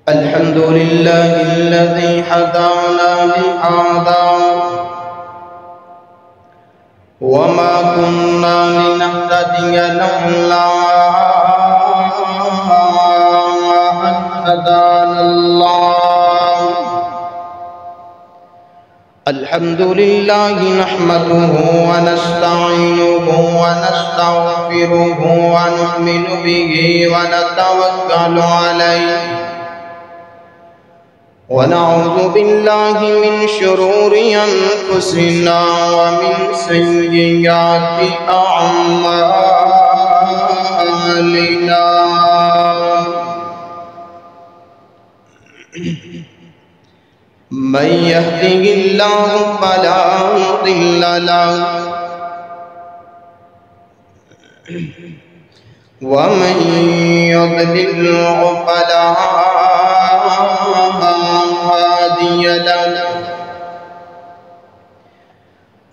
الحمد لله الذي هدانا لهذا وما كنا لنهتدي لولا أن هدانا الله. الحمد لله نحمده ونستعينه ونستغفره ونؤمن به ونتوكل عليه ونعوذ بالله من شرور أنفسنا ومن سيئات أعمالنا. من يهده الله فلا مضل له ومن يضلله فلا هادي له.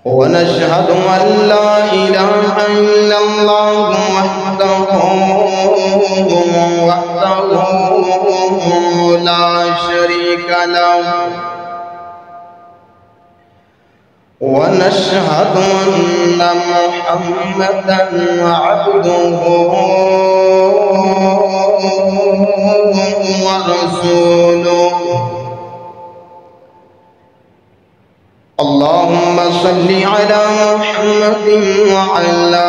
ونشهد أن لا إله إلا الله وحده لا شريك له. ونشهد أن محمدا عبده ورسوله. اللهم صل على محمد وعلى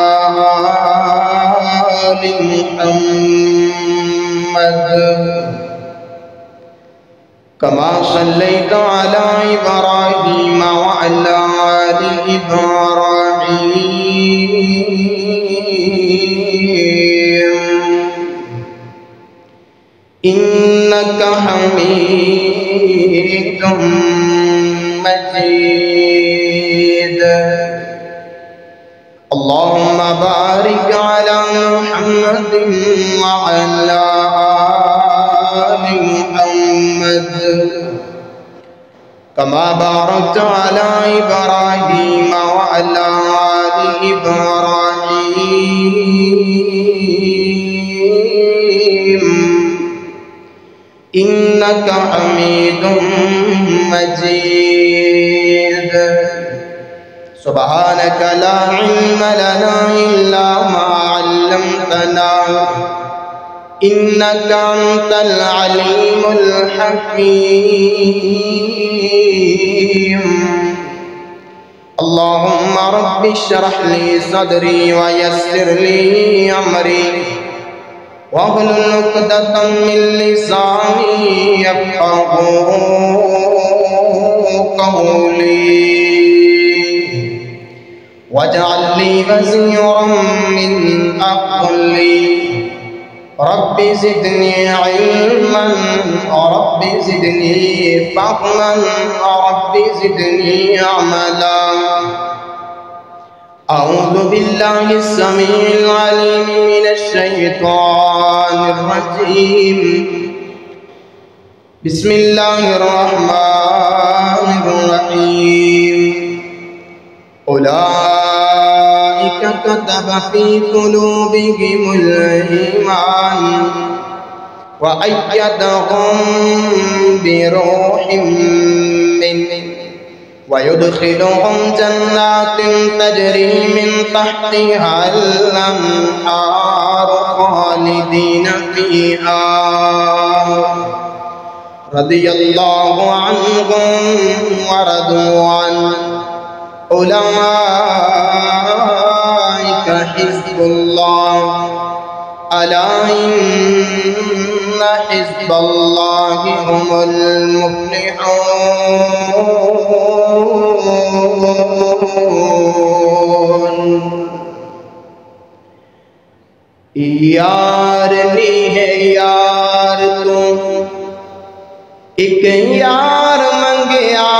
آل محمد كما صليت على إبراهيم وعلى آل إبراهيم إنك حميد مجيد. اللهم بارك على محمد وعلى آل محمد كما باركت على إبراهيم وعلى آل إبراهيم إنك حميد مجيد. سبحانك لا علم لنا إلا ما علمتنا إنك أنت العليم الحكيم. اللهم رب اشرح لي صدري ويسر لي أمري واحلل عقدة من لساني يفقهوا قولي واجعل لي وزيرا من أهلي. رب زدني علما رب زدني فهما رب زدني عملا. أعوذ بالله السميع العليم من الشيطان الرجيم. بسم الله الرحمن الرحيم. أولئك كتب في قلوبهم الإيمان وأيدهم بروح منه ويدخلهم جنات تجري من تحتها الأنهار خالدين فيها رضي الله عنهم ورضوا عنه. أولئك حزب الله ألا إن حزب الله هم المفلحون. یار لی ہے یار تو ایک یار منگیا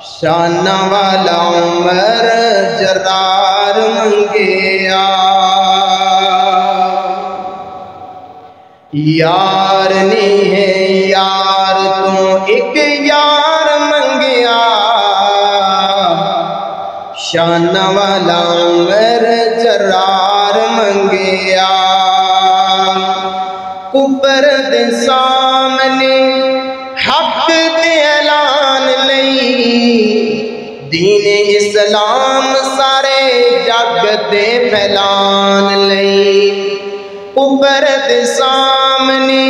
شان والا عمر جرار منگیا. یار نہیں ہے یار تو ایک یار منگیا شان والا عمر جرار منگیا. کفر دے سامنے حق دے اعلان لئی دین اسلام سارے جگ دے پھیلان لئی کفر دے سامنے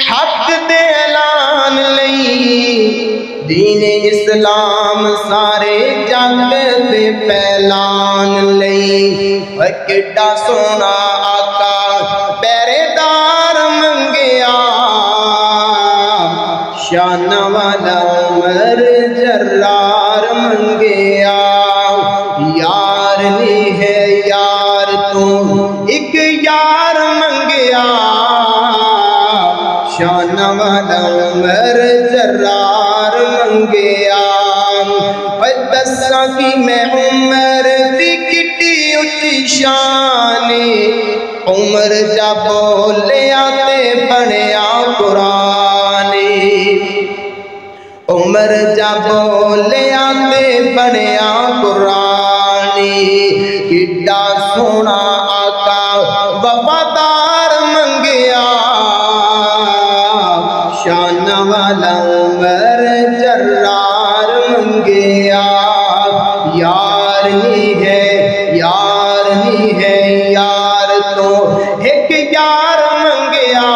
حق دے اعلان لئی دین اسلام سارے جگ دے پھیلان لئی کڈا سونا آقا پہرے دار منگیا شان والا عمر جرار منگیا یار نہیں ہے یار تو ایک یار منگیا شان والا عمر جرار منگیا دساں کی میں عمر دی کٹی اچھی شان عمر جا بولیا تے بنیا قرآن عمر جا بولیا تے بنیا قرآن کڈا سونا آقا وفادار منگیا شان والا عمر جرار منگیا یار نہیں ہے یار نہیں ہے یار تو ایک یار منگیا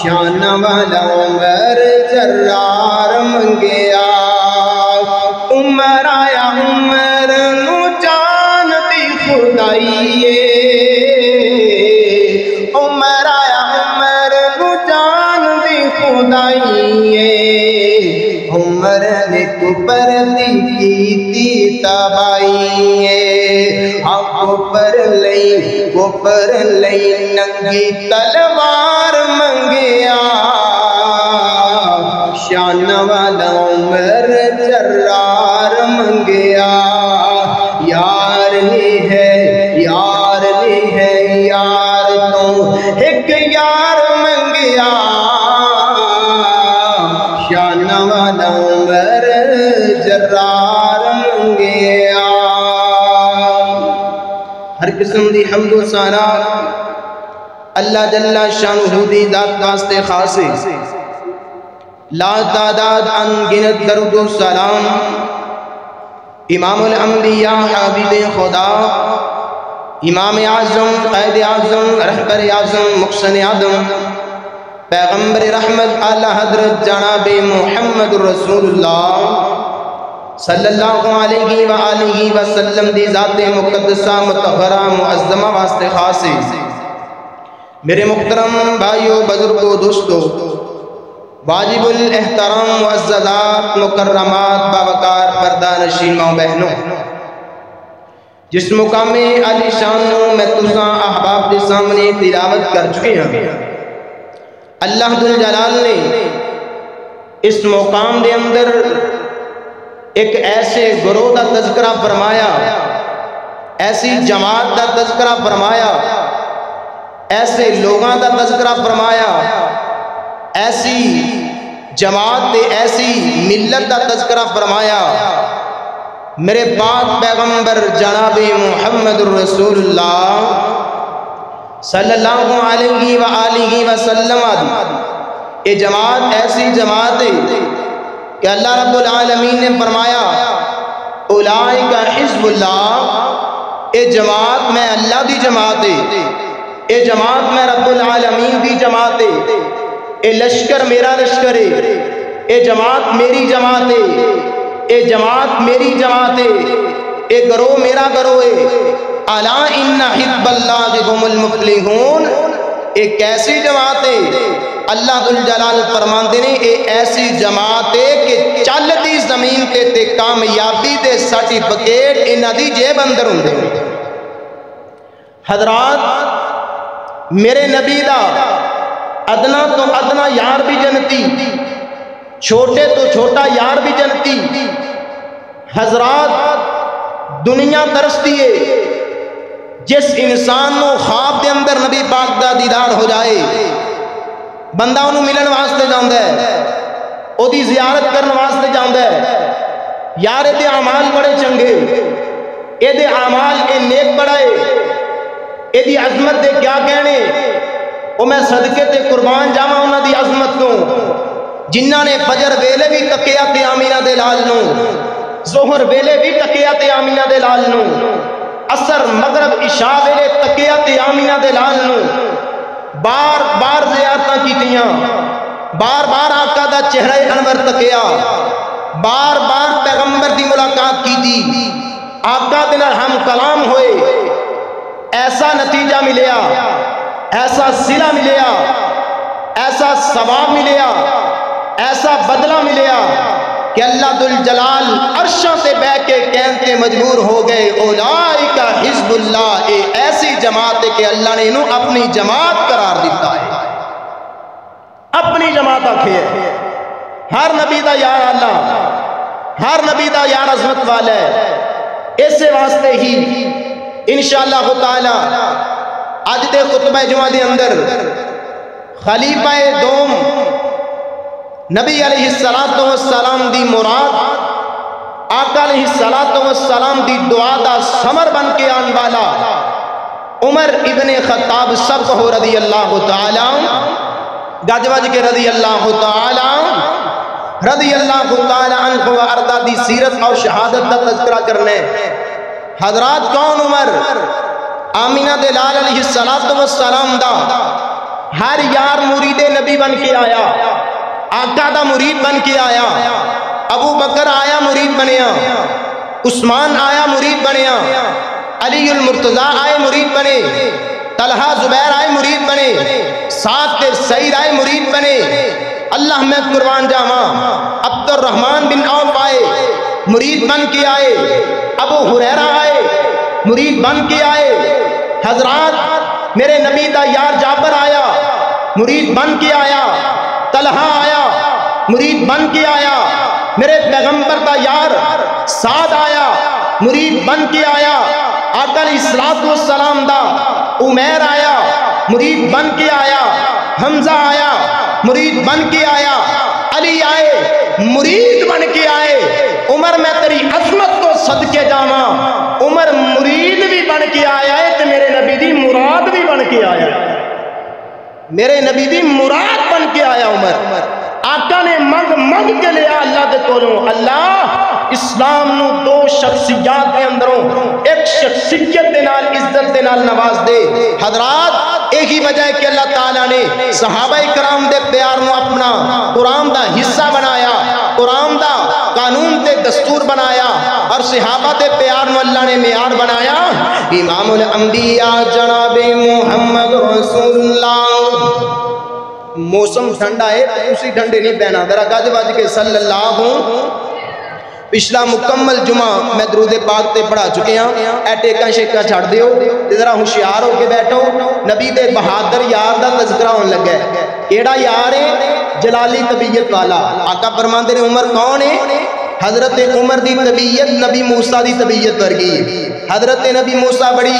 شان والا عمر جرار منگیا عمر آیا عمر نو جان دی خدائیے عمر آیا عمر نو جان دی خدائیے عمر نے کفر دی کیتی تبائیے کفر لئی ننگی تلوار منگیا شان والا عمر جرار منگیا یار نہیں ہے یار نہیں ہے یار تو ایک یار منگیا شان والا عمر جرار منگیا ہر قسم دی حمد و ثنا اللہ جل شانہ دی ذات واسطے خاص ہے لا تعداد انگنت درود و سلام امام الانبیاء حبیب خدا امام اعظم قائد اعظم رہبر اعظم محسن اعظم پیغمبر رحمت اعلی حضرت جناب محمد رسول اللہ صلی اللہ علیہ وآلہ وسلم دی ذات مقدسہ مطہرہ معظمہ واسطے خاص ہے میرے محترم بھائیو بزرگو دوستو واجب الاحترام معززات مکرمات باوقار پردہ نشین ماں بہنوں جس مقام علی شان میں تساں احباب کے سامنے تلاوت کر چکے ہیں اللہ ذوالجلال نے اس مقام دے اندر ایک ایسے گروہ دا تذکرہ فرمایا ایسی جماعت دا تذکرہ فرمایا ایسے لوگاں دا تذکرہ فرمایا ایسی جماعت ایسی ملت دا تذکرہ فرمایا میرے پاک پیغمبر جناب محمد رسول اللہ صلی اللہ علیہ وآلہ وسلم یہ جماعت ایسی جماعت ہے کہ اللہ رب العالمین نے فرمایا اولئک حزب اللہ یہ جماعت میں اللہ دی جماعت ہے یہ جماعت میں رب العالمین دی جماعت ہے یہ لشکر میرا لشکر ہے یہ جماعت میری جماعت ہے یہ جماعت میری جماعت ہے یہ گروہ میرا گروہ ہے الا ان حزب اللہ هم المفلحون ایک ایسی جماعت ہے اللہ ذوالجلال فرماندے نے ایک ایسی جماعت ہے کہ چلتی زمین تے کامیابی دے سرٹیفکیٹ انہاں دی جیب اندر ہوندے حضرات میرے نبی دا ادنا تو ادنا یار بھی جنتی چھوٹے تو چھوٹا یار بھی جنتی حضرات دنیا ترستی ہے جس انسان نو خواب دے اندر نبی پاک دا دیدار ہو جائے بندہ انہوں ملن واسطے جاندہ ہے او دی زیارت کرن واسطے جاندہ ہے یار دے اعمال بڑے چنگے اے دے اعمال اے نیک بڑھائے اے دی عظمت دے کیا کہنے وہ میں صدقے تے قربان جاواں انہاں دی عظمت تو جنہاں نے فجر ویلے بھی تکیا تے آمینہ دے لال نو، ظہر ویلے بھی تکیا تے آمینہ دے لال نو، عصر مغرب عشاء ویلے تکیا تے آمینہ دے لال نو، بار بار زیارتاں کیتیاں، بار بار آقا دا چہرہ انور تکیا، بار بار پیغمبر دی ملاقات کی تھی، آقا دے نال ہم کلام ہوئے، ایسا نتیجہ ملیا، ایسا صلہ ملیا، ایسا ثواب ملیا، ایسا بدلہ ملیا کہ اللہ ذوالجلال عرشاں سے بہ کے کہتے مجبور ہو گئے اولئک حزب اللہ، اے ایسی جماعت ہے کہ اللہ نے انہوں اپنی جماعت قرار دیتا ہے، اپنی جماعت آکھے ہر نبی دا یار اللہ، ہر نبی دا یار عظمت والا ہے۔ اس واسطے ہی انشاءاللہ تعالی آج دے خطبہ جمعہ دے اندر خلیفہ دوم نبی علیہ السلام دی مراد آقا علیہ السلام دی دعا دا ثمر بن کے آن والا عمر ابن خطاب سبق رضی اللہ تعالی گج وج کے رضی اللہ تعالی عنہ و ارضا دی سیرت اور شہادت دا تذکرہ کرنے۔ حضرات کون عمر؟ آمینہ دے لال علیہ السلام دا ہر یار مرید نبی بن کے آیا، آقا دا مرید بن کے آیا، ابو بکر آیا مرید بنیا، عثمان آیا مرید بنیا، علی المرتضی آئے مرید بنے، طلحہ زبیر آئے مرید بنے، سعد سعید آئے مرید بنے، اللہ میں قربان جاواں عبد الرحمن بن عوف آئے مرید بن کے آئے، ابو ہریرہ آئے مرید بن کے آئے، حضرات میرے نبی دا یار جابر آیا مرید بن کے آیا، طلحہ آیا مرید بن کے آیا، میرے پیغمبر دا یار سعد آیا مرید بن کے آیا، آقا علیہ السلام دا عمیر آیا مرید بن کے آیا، حمزہ آیا مرید بن کے آیا، علی آئے مرید بن کے آئے۔ عمر میں تیری عظمت کو صدقے جاواں، عمر مرید بھی بن کے آیا ہے تے میرے نبی دی مراد بھی بن کے آیا ہے، میرے نبی دی مراد بن کے آیا عمر۔ آقا نے منگ کے لیا اللہ دے کولوں، اللہ اسلام نو دو شخصیات کے اندروں ایک شخصیت دے نال عزت دے نال نواز دے۔ حضرات ایک ہی وجہ ہے کہ اللہ تعالیٰ نے صحابہ کرام دے پیار نو اپنا قرآن دا حصہ بنایا، قرآن دا قانون تے دستور بنایا، اور صحابہ دے پیار نو اللہ نے معیار بنایا۔ امام الانبیاء جناب محمد رسول اللہ، موسم ٹھنڈا ہے اسی ٹھنڈے نہیں پہنا، ذرا گج بج کے صلی اللہ ہوں۔ پچھلا مکمل جمعہ میں درود پاک تے پڑھا چکے ہیں، اے ٹیکا شیکا چھڑ دیو، ذرا ہوشیار ہو کے بیٹھو، نبی دے بہادر یار دا تذکرہ ہونے لگا ہے۔ کیڑا یار ہے؟ جلالی طبیعت والا۔ آقا فرماندے نے عمر کون ہے؟ حضرت عمر دی طبیعت نبی موسیٰ دی طبیعت ورگی۔ حضرت نبی موسیٰ بڑی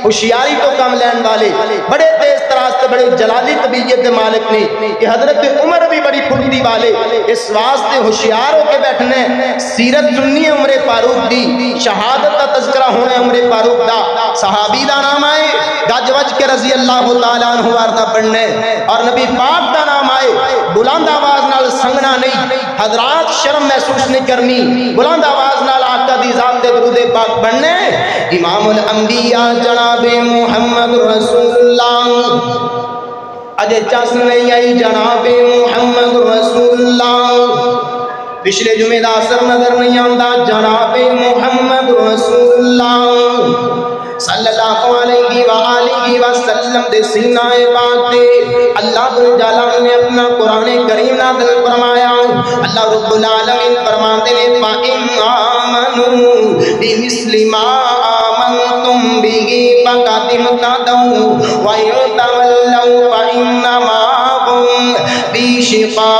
ہوشیاری تو کم لین والے، بڑے تیز تراز تے بڑے جلالی طبیعت دے مالک نے، کہ حضرت عمر بھی بڑی پھلتی والے، اس واسطے ہوشیار ہو کے بیٹھنے۔ سیرت سننی ہے عمر فاروق دی، شہادت کا تذکرہ ہونا ہے عمر فاروق دا، صحابی دا نام آئے گج وج کے رضی اللہ تعالیٰ عنہ واردا پڑھنے، اور نبی پاک دا نام آئے بلند آواز نال سنگنا نہیں، حضرات شرم محسوس نہیں کرنی، بلند آواز نال آقا دی ذات دے درود پاک پڑھنے۔ امام الانبیاء جناب محمد رسول اللہ، اجے چس نہیں آئی جناب محمد رسول اللہ، پچھلے جمعہ دا اثر نظر نہیں آندا جناب محمد رسول اللہ صلی اللہ علیہ وآلہ وسلم دے سینہ پاک تے اللہ ذوالجلال نے اپنا قرآن کریم نازل فرمایا۔ اللہ رب العالمین فرماتے ہیں فَإِنْ آمَنُوا بِمِثْلِ مَا آمَنْتُمْ بِهِ فَقَدِ اهْتَدَوْا وَإِنْ تَوَلَّوْا فَإِنَّمَا هُمْ فِي شِقَاقٍ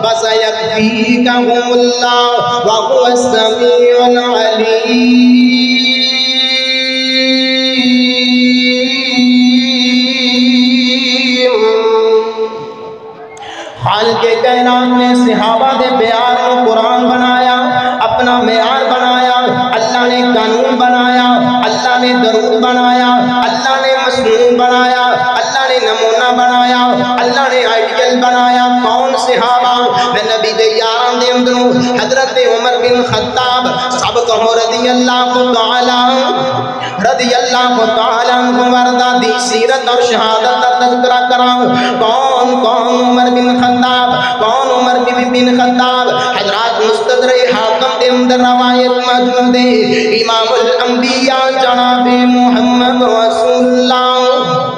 فَسَيَكْفِيكَهُمُ اللَّهُ وَهُوَ السَّمِيعُ الْعَلِيمُ۔ خالق کائنات نے صحابہ دے پیار کو قرآن بنایا، اپنا معیار بنایا، اللہ نے قانون بنایا، اللہ نے درود بنایا، اللہ نے اللہ نے آئیڈیل بنایا کون صحابہ میں نبی دے یاران دے اندروں حضرت عمر بن خطاب سب کہو رضی اللہ تعالیٰ عنہ وردہ دی سیرت اور شہادت کا تذکرہ کراؤں کون عمر بن خطاب کون عمر بن خطاب حضرات مستدرک حاکم دے اندر روایت موجود ہے امام الانبیاء جناب محمد رسول اللہ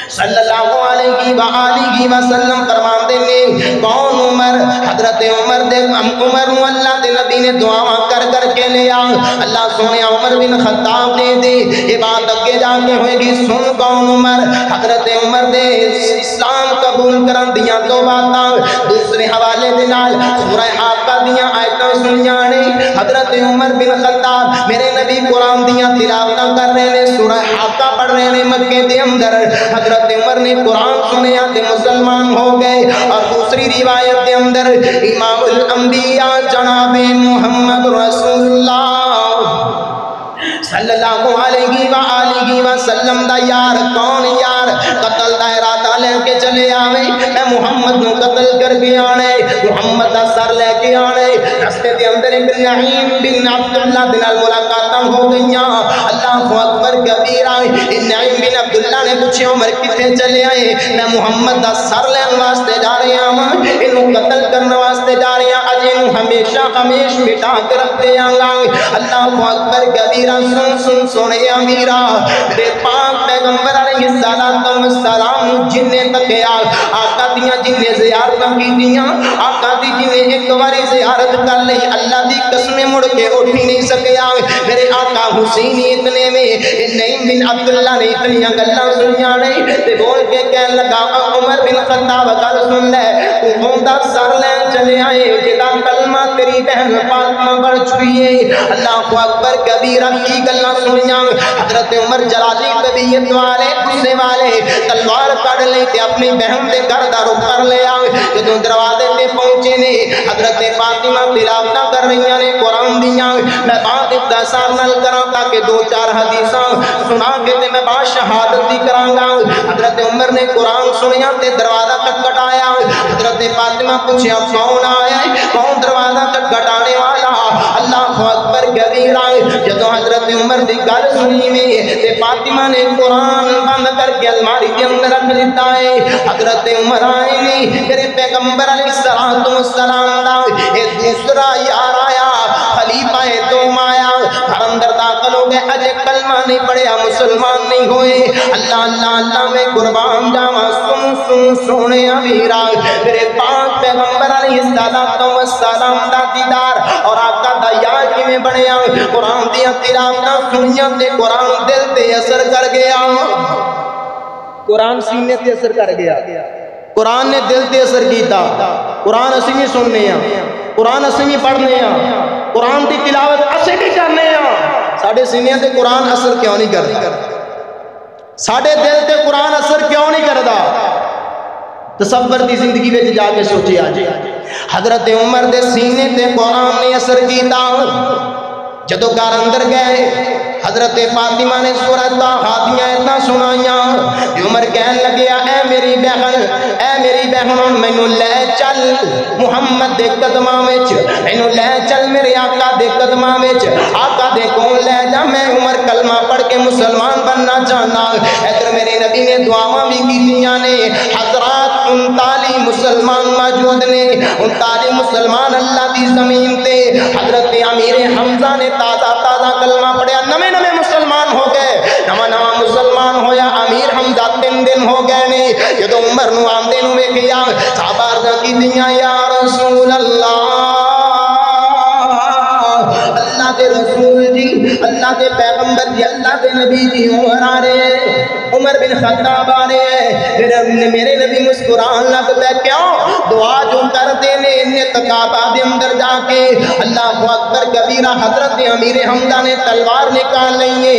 صلی اللہ علیہ وآلہ وسلم فرماتے ہیں کون عمر حضرت عمر اللہ دے نبی نے دعا کر کے لیا اللہ سونے عمر بن خطاب دے یہ بات اگے جا کے ہوئے گی سن کون عمر حضرت عمر دے اسلام قبول کرن دیاں دو باتاں دوسرے حوالے دے نال سورہ حاقہ دیاں آیتاں سنیاں نے حضرت عمر بن خطاب میرے نبی قرآن دیاں تلاوتاں کر رہے نے سورہ حاقہ پڑھ رہے نے مکے دے اندر حضرت عمر نے قرآن سنیا تے مسلمان ہو گئے اور دوسری روایت کے اندر امام الانبیاء جناب محمد رسول اللہ صلی اللہ علیہ وآلہ وسلم دا یار کون یار قتل دا ارادہ لے کے چلے آوے میں محمد نو قتل کر کے آنے محمد دا سر لے کے آنے رستے دے اندر ایک نعیم بن عبداللہ دے نال ملاقاتاں ہو گئیاں اللہ اکبر کبیرہ نعیم بن عبداللہ نے پوچھے عمر کتے چلے آئے میں محمد دا سر لین واسطے جا رہے ہیں انہوں قتل کرنے واسطے جا رہے ہیں اج انہوں ہمیشہ مٹا کے رکھتے آنگا اللہ اکبر کبیرہ سن سونے امیرہ میرے پاک پیغمبر علیہ السلام جننے تکیا آقا دیاں جننے زیارتاں کی دیاں آقا دی جننے ایک باری زیارت کر لئی اللہ دی قسمیں مڑ کے اٹھی نہیں سکیا میرے آقا حسین اتنے میں نعیم بن عبداللہ نے اتنیاں گلاں سنیاں نہیں تے بول کے کہنے لگا عمر بن خطاب گل سن لے تو دا سر لین چلے آئے جدا کلمہ تیری بہن فاطمہ پڑھ چکی ہے اللہ اکبر کبیرہ کی گلاں سنیاں حضرت عمر جلالی طبیعت والے غصے والے تلوار کڑ لے تے اپنی بہن دے گھر دا رخ کر لیا جدوں دروازے تے پہنچے نے حضرت فاطمہ تلاوت کر رہی نے قرآن دیاں میں بات اختصار نال کراں تاکہ دو چار حدیثاں سنا کے تے میں بات شہادت دی کراں گا حضرت عمر نے قرآن سنیا تے دروازہ کھٹکھٹایا حضرت فاطمہ پوچھا کون آیا ہے کون دروازہ کھٹکھٹانے والا اللہ اکبر کبیرہ جدوں حضرت عمر دی گل سنی میں تے فاطمہ نے قرآن بند کر کے الماری کے اندر رکھ لیتا ہے حضرت عمر آئے نے میرے پیغمبر علیہ السلام دا اے دوسرا یار آیا خلیفہ دوم آیا گھر اندر داخل ہو گئے اجے کلمہ نہیں پڑھیا مسلمان نہیں ہوئے اللہ میں قربان جاواں سن سونے امیرہ میرے پاک پیغمبر علیہ السلام دا دیدار اور آقا دا یار کیویں بنیا قرآن دیا تلاوتاں سنیاں تے قرآن دل تے اثر کر گیا قرآن سینے تے اثر کر گیا قرآن نے دل تے اثر کیتا قرآن اسی بھی سننے ہیں قرآن اسی بھی پڑھنے ہیں قرآن دی تلاوت اسی بھی کرنے ہیں ساڑھے سینے تے قرآن اثر کیوں نہیں کرتا ساڑھے دل تے قرآن اثر کیوں نہیں کرتا تصور دی زندگی میں جا کے سوچی آجے حضرت عمر دے سینے تے قرآن نے اثر کیتا جدو گھر اندر گئے حضرت فاطمہ نے سورۃ طٰہٰ دیاں اتنا سنائیاں عمر کہنے لگیا اے میری بہن مینوں لے چل محمد دے قدماں وچ مینوں لے چل میرے آقا دے قدماں وچ آقا دے کول لے جا میں عمر کلمہ پڑھ کے مسلمان بننا چاہنا ادھر میرے نبی نے دعاواں بھی کیتیاں نے حضرات 39 مسلمان موجود نے 39 مسلمان اللہ دی زمین تے حضرت امیر حمزہ نے تازہ کلمہ پڑھیا نویں مسلمان ہو گئے نواں مسلمان ہویا امیر حمزہ 3 دن ہو گئے نے جدوں عمر نو آندے نو ویکھیا صحابہ عرض کیتیاں یا رسول اللہ دے رسول جی اللہ دے پیغمبر جی اللہ دے نبی جی عمر آ رہے ہیں عمر بن خطاب آ رہے ہیں میرے نبی مسکران لگ پہ کیوں دعا جو کر دینے انہیں تقابہ دے اندر جا کے اللہ اکبر کبیرہ حضرت امیر حمزہ نے تلوار نکال لئیے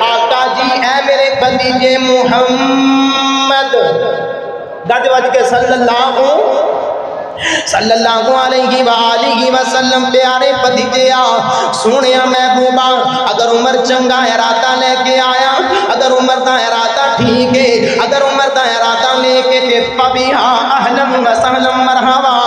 آقا جی اے میرے بھتیجے محمد گج وج کے صلی اللہ علیہ وآلہ وسلم پیارے بھتیجیا سونیا محبوبہ اگر عمر چنگا ارادہ لے کے آیا اگر عمر دا ارادہ ٹھیک ہے، اگر عمر دا ارادہ لے کے تے فبیہا اہلا وسہلا مرحبا،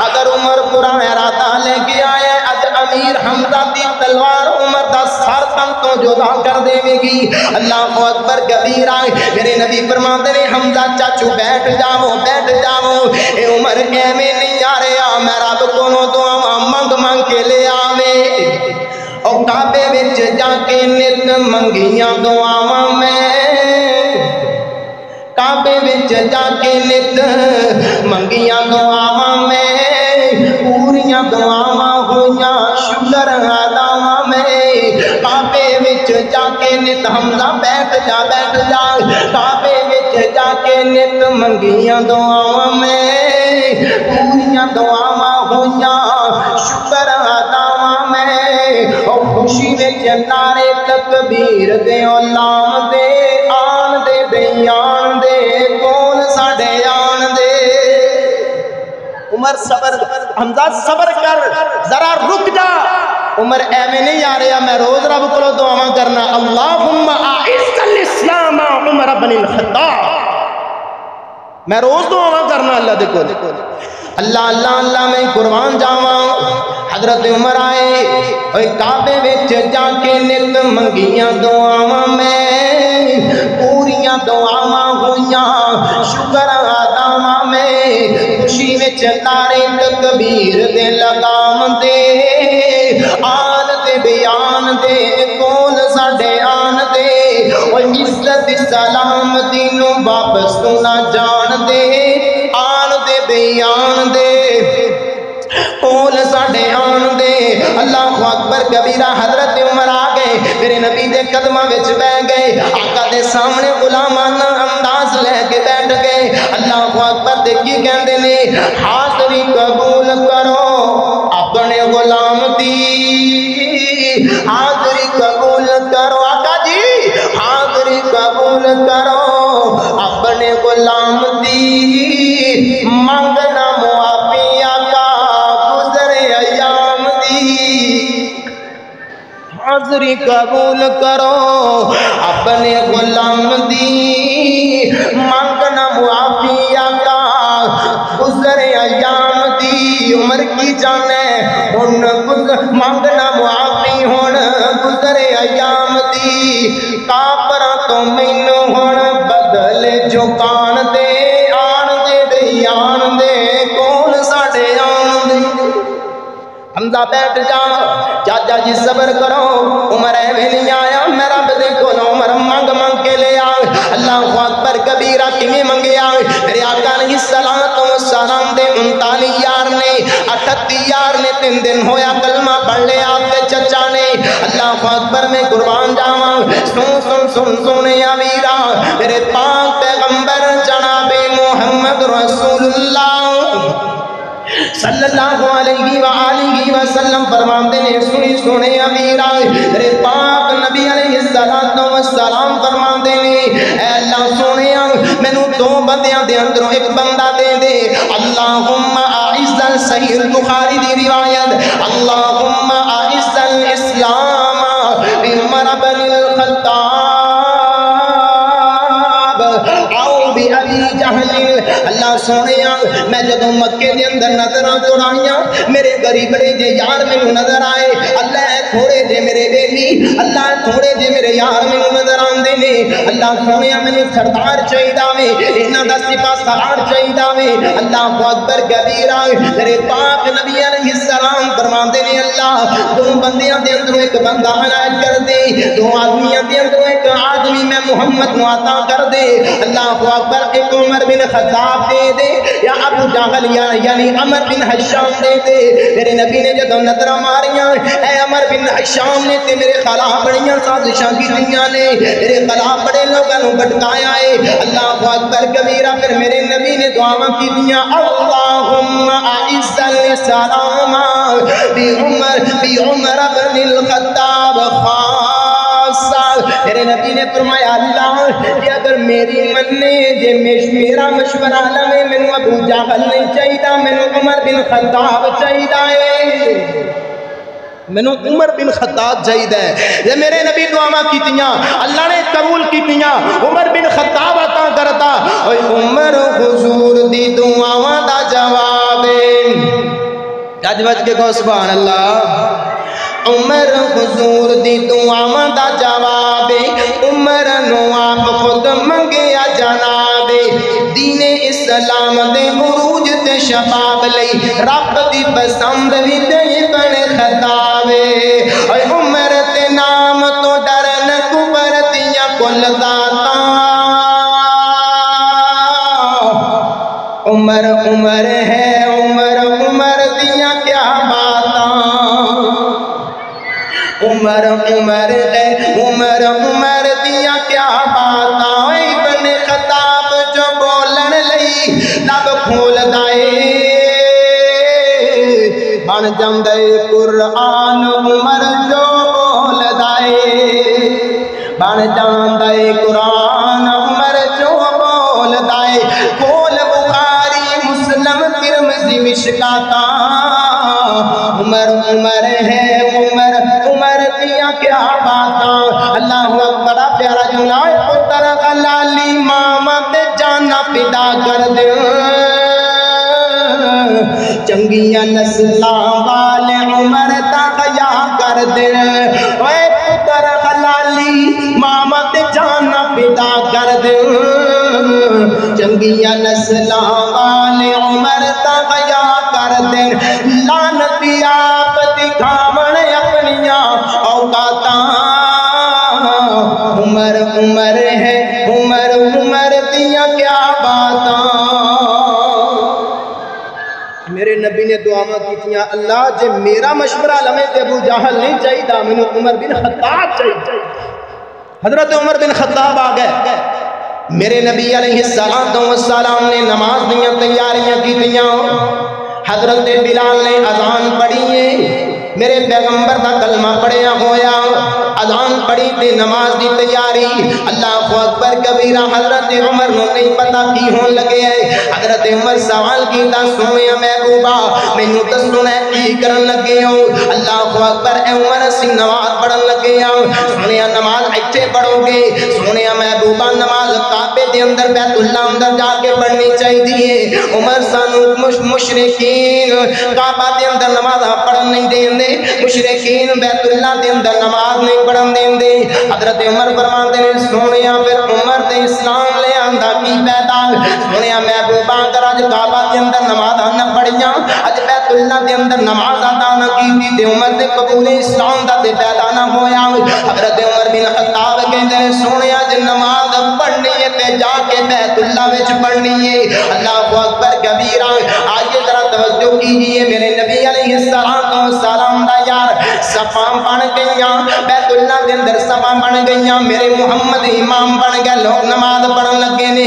اگر عمر برا ارادہ لے کے آئے اج امیر حمزہ دی تلوار عمر دا سر تن تو جدا کر دے گی۔ اللہ اکبر کبیرہ، میرے نبی فرماتے ہیں حمزہ چاچو بیٹھ جاؤ بیٹھ جاؤ، اے عمر ایویں نہیں آ رہا، میں رب کولوں دعا منگ منگ کے لے آوے، او کعبے وچ جا کے نت منگیاں دعاواں میں، کعبے وچ جا کے نت منگیاں دعاواں میں، پوریاں دعاواں ہویاں شکر اداواں میں، کعبے وچ جا کے نت حمزہ بیٹھ جا کعبے وچ جا کے نت منگیاں دعاواں میں، پوریاں دعاواں ہویاں شکر اداواں میں، او خوشی وچ نعرے تکبیر دے اعلان دے، آن دے بیان دے کول ساڈے آن دے۔ عمر صبر، حمزہ صبر کر، ذرا رک جا، عمر ایویں نہیں آ رہا، میں روز رب کو دعا کرنا اللہم اعز الاسلام عمر بن الخطاب، میں روز دعا کرنا اللہ دے کول، اللہ اللہ اللہ میں قربان جاواں۔ حضرت عمر آئے اوے کعبے وچ جا کے نت منگیاں دعاواں میں، پوریاں دعاواں ہویاں شکر اداواں میں، خوشی وچ نعرے تکبیر دے لگام دے، آن دے بیان دے کول ساڈے آن دے، او عزت سلامتی نو واپس تو نہ جان دے، آن دے بیان دے کول ساڈے آن دے۔ اللہ اکبر کبیرہ، حضرت عمر آ گئے، میرے نبی دے قدماں وچ بیٹھ گئے، آقا دے سامنے غلامانہ انداز لے کے بیٹھ گئے۔ اللہ اکبر تے کی کہندے نے، حاضری قبول کرو اپنے غلام دی، حاضری قبول کرو آقا جی، حاضری قبول کرو اپنے غلام دی، مانگنا معافی آقا گزرے ایام دی، حاضری قبول کرو اپنے غلام دی، مانگنا معافی آقا گزرے ایام دی۔ عمر کی جانے ہن مانگنا معافی ہن گزرے ایام دی، کافراں تو مینوں ہن بدل چکان دے، آن دے بھئی آن دے کول ساڈے آن دے۔ حمزہ بیٹھ جا، چاچا جی صبر کرو، عمر ایویں نہیں آیا، میں رب دے کولوں عمر منگ منگ کے لے آ۔ اللہ اکبر کبیرہ، کیویں منگیا؟ میرے آقا علیہ السلام دے 39 یار نے، 38 یار نے، 3 دن ہویا کلمہ پڑھ لیا تے چچا نے۔ اللہ اکبر میں قربان جاواں، سن سن سن سنیا ویرا، میرے پاک پیغمبر جناب محمد رسول اللہ صلی اللہ علیہ وآلہ وسلم فرماندے نے، سنی سنے امیرہ، میرے پاک نبی علیہ السلام فرماندے نے، اے اللہ سنیا مینوں 2 بندیاں دے اندروں ایک بندہ دے دے، اللہم اعز، صحیح البخاری دی روایت، اللہم اعز الاسلام بعمر بن الخطاب او بأبی جہل۔ اللہ سونیا میں جدوں مکے دے اندر نظراں توڑائیاں، میرے غریب بڑے جے یار مینوں نظر آئے، اللہ تھوڑے جے میرے بیلی، اللہ تھوڑے جے میرے یار مینوں نظر آندے نے، اللہ سونیا مینوں سردار چاہیدا وے، انہاں دا سپاہ سالار چاہیدا وے۔ اللہ اکبر کبیرہ، میرے پاک نبی علیہ السلام فرماندے نے، اللہ 2 بندیاں دے اندروں ایک بندہ عنایت کر دے، 2 آدمیاں دے اندروں ایک آدمی میں محمد نو عطا کر دے۔ اللہ اکبر، ایک عمر بن خطاب دے دے یا ابو جہل یعنی عمر بن حشام دے دے۔ میرے نبی نے جدوں نظراں ماریاں، اے عمر بن حشام نے تے میرے خلاف بڑیاں سازشاں کیتیاں نے، میرے خلاف بڑے لوگاں نوں بھٹکایا ہے۔ اللہ اکبر کبیرہ، پھر میرے نبی نے دعاواں کیتیاں، اللہم اعز الاسلام بعمر بن الخطاب خاصہ۔ میرے نبی نے فرمایا، اللہ کہ اگر میری مننے جے میرا مشورہ لوے، مینوں ابو جہل نہیں چاہیدا، مینوں عمر بن خطاب چاہیدا ہے، مینوں عمر بن خطاب چاہیدا ہے۔ یہ میرے نبی دعاواں کیتیاں، اللہ نے قبول کیتیاں۔ عمر بن خطاب بج کے کہو سبحان اللہ۔ عمر حضور دی دعاواں دا جواب، عمر نو آپ خود منگیا جناب، دین اسلام دے عروج تے شباب لئی رب دی پسند وی تے ابن خطاب، اے عمر تے نام تو ڈرن کفر دیاں کل ذاتاں، عمر عمر ہے عمر عمر دیاں کیا باتاں، عمر عمر ہے عمر عمر دیاں کیا باتاں، ابن خطاب جو بولن لئی لب کھول دائے بن جاندے قرآن، عمر جو بول دائے بن جاندے قرآن، عمر جو بول دائے، کھول بخاری مسلم ترمذی مشکاتاں، عمر عمر ہے عمر عمر دیاں کیا باتاں، اللہ اکبر پیارا جملہ، پتر خلالی ماما تے جانا پیدا کر دے، چنگیاں نسلاں والے عمر تا حیا کر دے، اے پتر خلالی ماما تے جانا پیدا کر دے، چنگیاں نسلاں والے عمر تا حیا کر دے، لعنتی آپ دکھاون اپنیاں اوقاتاں، عمر عمر ہے عمر عمر دیاں کیا باتاں۔ میرے نبی نے دعاواں کیتیاں، اللہ جے میرا مشورہ لمے تے ابو جہل نہیں چاہیے، مینو عمر بن خطاب چاہیے۔ حضرت عمر بن خطاب آ گئے، میرے نبی علیہ السلام نے نماز دیاں تیاریاں کیتیاں، حضرت بلال نے اذان پڑھی ہے، میرے پیغمبر دا کلمہ پڑھیا ہویا، اذان پڑھی تے نماز دی تیاری، اللہ اکبر کبیرہ، حضرت عمر نو نہیں پتا کی ہون لگے ہے، حضرت عمر سوال کیتا، سنیا محبوبہ مینوں دسنا کی کرن لگے ہو، اللہ اکبر، اے عمر اسی نماز پڑھن لگے ہاں، سنیا نماز ایتھے پڑھو گے، سنیا محبوبہ نماز کعبے دے اندر بیت اللہ اندر جا کے پڑھنی چاہیے، عمر سانو مشرکین کعبہ دے اندر نماز پڑھن نہیں دین دے، مشرکین بیت اللہ دے اندر نماز نہیں پڑھن دین دے، حضرت عمر فرماتے ہیں سونیا پھر عمر تے اسلام لے آندا کی پیدا، سونیا محبوبہ اگر اج کعبہ دے اندر نماز نہ پڑھیاں، اج بیت اللہ دے اندر نماز ادا نہ کیتی تے عمر تے قبول اسلام دا تے پیدا نہ ہویا، حضرت عمر بن خطاب کہندے نے سونیا جے نماز پڑھنی ہے تے جا کے بیت اللہ وچ پڑھنی ہے، اللہ اکبر کبیرہ، آئیے ذرا توجہ کیجئے، میرے نبی علیہ السلام دا یار صفاں بن گئیاں، بیت اللہ دے اندر صفاں بن گئیاں، میرے محمد امام بن گئے، لوگ نماز پڑھن لگے نے،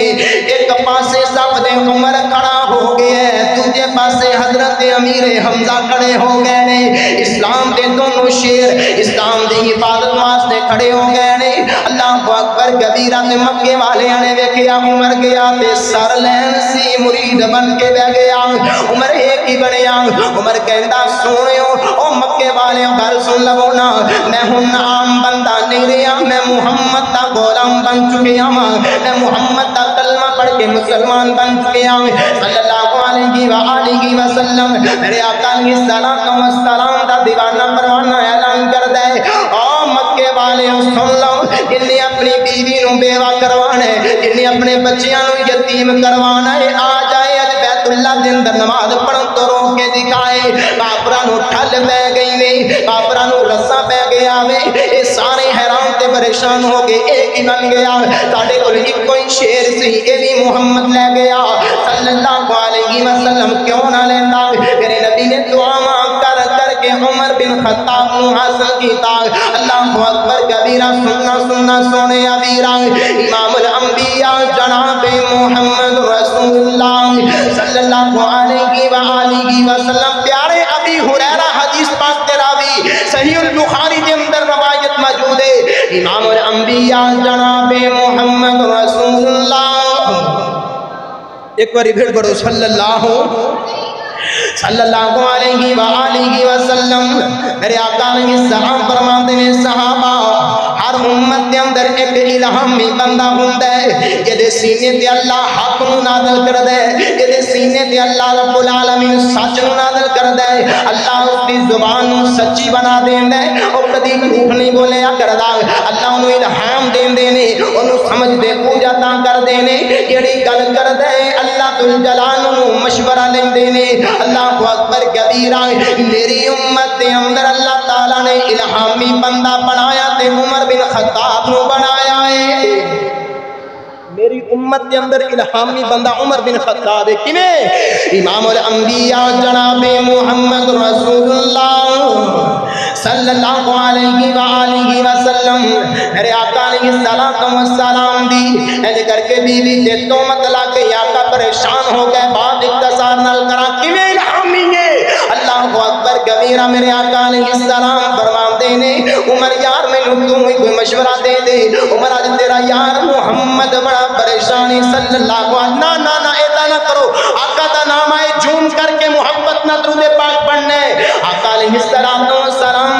ایک پاسے صف دے عمر کھڑا ہو گیا ہے، دوجے پاسے حضرت امیر حمزہ کھڑے ہو گئے نے، اسلام دے دونوں شیر اسلام دی حفاظت واسطے کھڑے ہو گئے نے، اللہ اکبر کبیرہ، تے مکے والے نے ویکھیا عمر گیا تے سر لین سی مرید بن کے بہ گیا، عمر ایک ہی بنیا، عمر کہندا سونیو او مکے والے گل سن لو نا، میں ہن عام بندہ نہیں رہا، میں محمد دا غلام بن چکیا ہاں، میں محمد دا کلمہ پڑھ کے مسلمان بن چکیا ہوں، صلی اللہ علیہ وآلہ وسلم، میرے آقا علیہ السلام دا دیوانہ پروانہ اعلان کر دے، او مکے والے سن لو، جنہیں اپنی بیوی نو بیوہ کروانا ہے، جنہیں اپنے بچیاں نو یتیم کروانا ہے، آ جائے اج بیت اللہ دے اندر نماز پڑھن تو رو کے دکھائے، کافراں نو ٹھل پہ گئی وے، کافراں نو رسا پہ گیا وے، اے سارے حیران تے پریشان ہو گئے، ایک ہی بن گیا، ساڈے کول ایک کوئی شیر سی، اے بھی محمد لے گیا صلی اللہ علیہ وسلم، کیوں نہ لیندا، میرے نبی نے دعاواں کر کر کے عمر بن خطاب نو حاصل کیتا، اللہ اکبر کبیرہ، سننا سونے ویرا، امام الانبیاء جناب محمد رسول اللہ صلی اللہ علیہ وآلہ وسلم، پیارے ابی ہریرہ حدیث پاک تے راوی، صحیح البخاری کے اندر روایت موجود ہے، امام الانبیاء جناب محمد رسول اللہ، ایک باری بھیڑ پڑھو صلی اللہ علیہ وآلہ وسلم، میرے آقا علیہ السلام فرماتے ہیں صحابہ، ہر امت دے اندر ایک الہامی بندہ ہوندا ہے، جدے سینے تے اللہ حق نو نازل کر دے، جدے سینے تے اللہ رب العالمین سچ نو نازل کردا ہے اللہ اس دی زبان نو سچی بنا دیندا ہے او کدی جھوٹ نہیں بولیا کردا اللہ اونوں الہام دیندے نے اونوں سمجھ دے پوجا تاں کردے نے جڑی گل کردا ہے اللہ ذل جلال نو مشورہ لیندے نے اللہ اکبر کبیرہ میری امت دے اندر اللہ تعالی نے الہامی بندہ بنایا تے عمر بن خطاب نو بنایا ہے میری امت کے اندر الہامی بندہ عمر بن خطاب ہے کیویں امام الانبیاء جناب محمد رسول اللہ صلی اللہ علیہ وآلہ وسلم میرے آقا علیہ السلام دی ایسے کر کے بیوی تے تہمت لا کے آقا پریشان ہو گئے بات اختصار نال کراں کیویں الہامی ہے اللہ اکبر کبیرہ میرے آقا علیہ السلام فرماندے نے عمر یار مینوں تو کوئی مشورہ دے دے عمر اج تیرا یار محمد بڑا پریشانی صلی اللہ علیہ نا ایسا نہ کرو آقا دا نام آئے جھوم کر کے محبت نہ درود پاک پڑھنے آقا علیہ السلام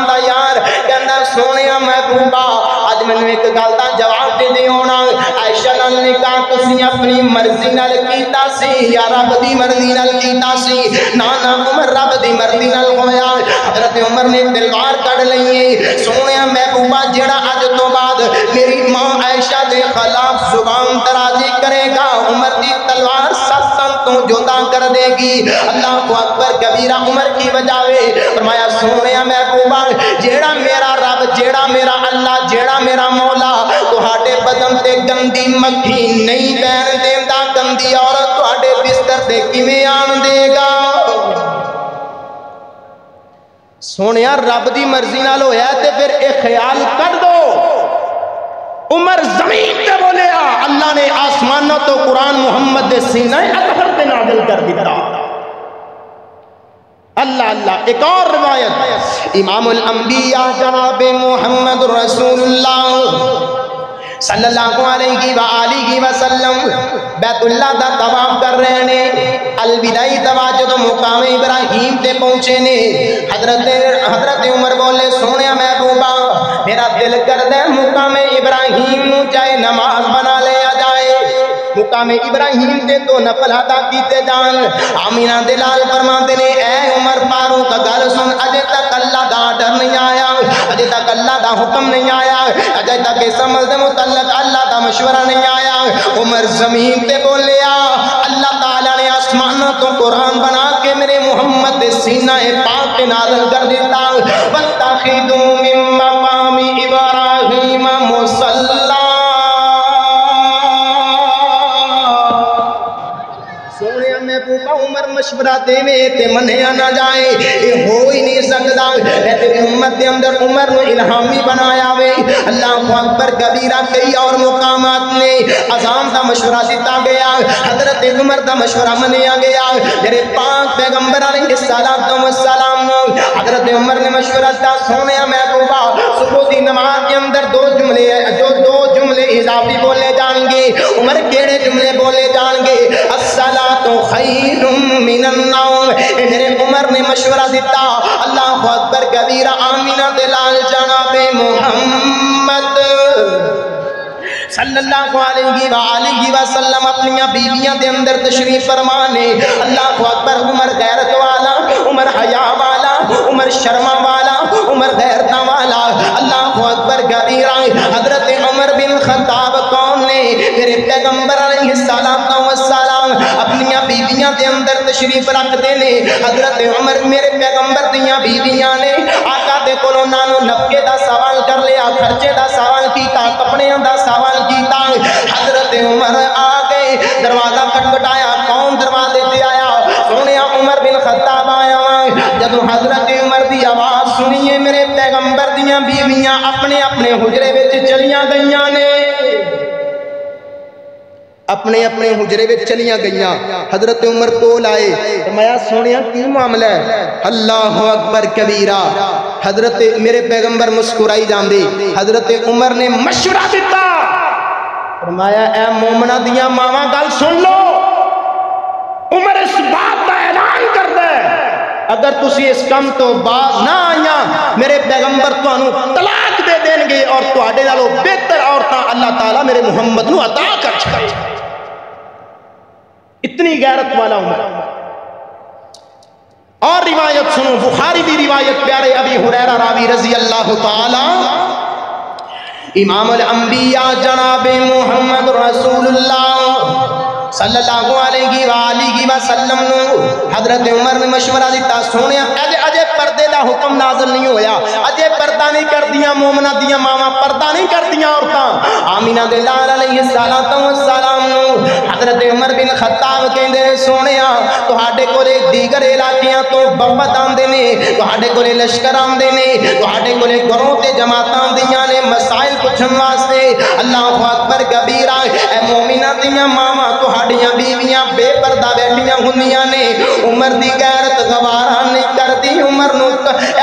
دا یار کہندا سونیا محبوبہ اج مینوں ایک گل دا جواب دے دیونا عائشہ نال نکاح تسی اپنی مرضی نال کیتا سی یا رب دی مرضی نال کیتا سی نا عمر رب دی مرضی نال ہویا حضرت عمر نے تلوار کڈ لئی سونیا محبوبہ جیڑا اج تو بعد میری ماں عائشہ دے خلاف زبان درازی کرے گا عمر دی تلوار سسن تو جدا کر دے گی اللہ اکبر کبیرہ عمر کی وجہ فرمایا سونیا محبوبہ جیڑا میرا رب جیڑا میرا اللہ جیڑا میرا مولا تہاڈے بدن تے گندی مکھی نہیں بہن دیندا گندی عورت تہاڈے بستر تے کیویں آن دے گا سونیا رب دی مرضی نال ہویا تے پھر اے خیال کر دو عمر زمین تے بولیا اللہ نے آسمانوں تو قرآن محمد دے سینہ اطہر تے نازل کر دیتا اللہ ایک اور روایت امام الانبیاء جناب محمد رسول اللہ صلی اللہ علیہ وآلہ وسلم بیت اللہ دا طواف کر رہے ہیں الوداعی طواف جدوں مقام ابراہیم تے پہنچے نے حضرت عمر بولے سونیا محبوبہ میرا دل کردا ہے مقام ابراہیم نو چاہے نماز بنا لیا جائے مقام ابراہیم تے تو نفل ادا کیتے جان آمینہ دلال فرماندے نے اے عمر فاروق گل سن اجے تک اللہ دا ڈر نہیں آیا اجے تک اللہ دا حکم نہیں آیا اجے تک اس عمل دے متعلق اللہ دا مشورہ نہیں آیا عمر زمین تے بولیا اللہ تعالی نے آسمانوں تو قرآن بنا کے میرے محمد دے سینہ پاک پہ نازل کر دیتا وَاتَّخِذُوا مِن مَّقَامِ إِبْرَاهِيمَ مُصَلًّى عمر مشورہ دے تے منیا نہ جائے یہ ہو ہی نہیں سکتا تیری امت دے اندر عمر نو الہامی بنایا وے اللہ اکبر کبیرہ کئی اور مقامات نے اذان دا مشورہ دیتا گیا حضرت عمر دا مشورہ منیا گیا میرے پاک پیغمبر علیہ السلام نو حضرت عمر نے مشورہ دیتا سونیا محبوبہ صبح دی نماز کے اندر دو جملے اضافی بولے جان گے عمر کیڑے جملے بولے جان گے الصلاۃ خیر من النوم میرے عمر نے مشورہ دیتا اللہ اکبر کبیرہ آمینہ دلال جناب محمد صلی اللہ علیہ وآلہ وسلم اپنی بیویاں دے اندر تشریف فرمانے اللہ اکبر عمر غیرت والا عمر حیا والا عمر شرما والا عمر غیرت والا اللہ اکبر کبیرہ حضرت عمر بن خطاب کون نے میرے پیغمبر علیہ السلام اپنی بیویاں دے اندر تشریف رکھتے نے حضرت عمر میرے پیغمبر دیاں بیویاں نے آقا دے کولوں نانو نفقے دا سوال کر لیا خرچے دا سوال کیتا کپڑیاں دا سوال کیتا حضرت عمر آ گئے دروازہ کھٹکھٹایا کون دروازے تے آیا سونیا عمر بن خطاب آیا جدوں حضرت عمر دی آواز سنیے میرے پیغمبر دیاں بیویاں اپنے اپنے حجرے وچ چلیاں گئیاں نے اپنے اپنے حجرے وچ چلیاں گئیاں حضرت عمر کول آئے فرمایا سونیا کی معاملہ ہے اللہ اکبر کبیرہ حضرت میرے پیغمبر مسکرائی جاندے حضرت عمر نے مشورہ دیتا فرمایا اے مومنہ دیاں ماواں گل سن لو عمر اس بات کا اعلان کر دے اگر تسی اس کم تو باز نہ آئیاں میرے پیغمبر تانوں طلاق دے دیں گے اور تواڈے نالوں بہتر عورتاں اللہ تعالیٰ میرے محمد نو عطا کر چھکے اتنی اتنی غیرت والا عمر. اور روایت سنو، بخاری بھی روایت پیارے ابی ہریرہ راوی رضی اللہ تعالی امام الانبیاء جناب محمد رسول اللہ صلی اللہ علیہ وآلہ وسلم نو حضرت عمر نے مشورہ دیتا، سونے اجے پردے دا حکم نازل نہیں ہویا، اجے پردہ نہیں کر دیا مومنہ دیا ماما، پردہ نہیں کر دیا عورتاں. آمینہ دے لال علیہ السلام نو حضرت عمر بن خطاب کہندے سونیا تہاڈے کولے دیگر علاقیاں تو بغوت آندے نے، تہاڈے کولے لشکر آندے نے، تہاڈے کولے گھروں تے جماعتاں دیاں نے مسائل پوچھن واسطے. اللہ اکبر کبیرہ. اے مومنہ دیاں ماما تہاڈیاں بیویاں بے پردہ بیٹھیاں ہوندیاں نے. عمر دی غیرت گوارا نہیں کردی، عمر نو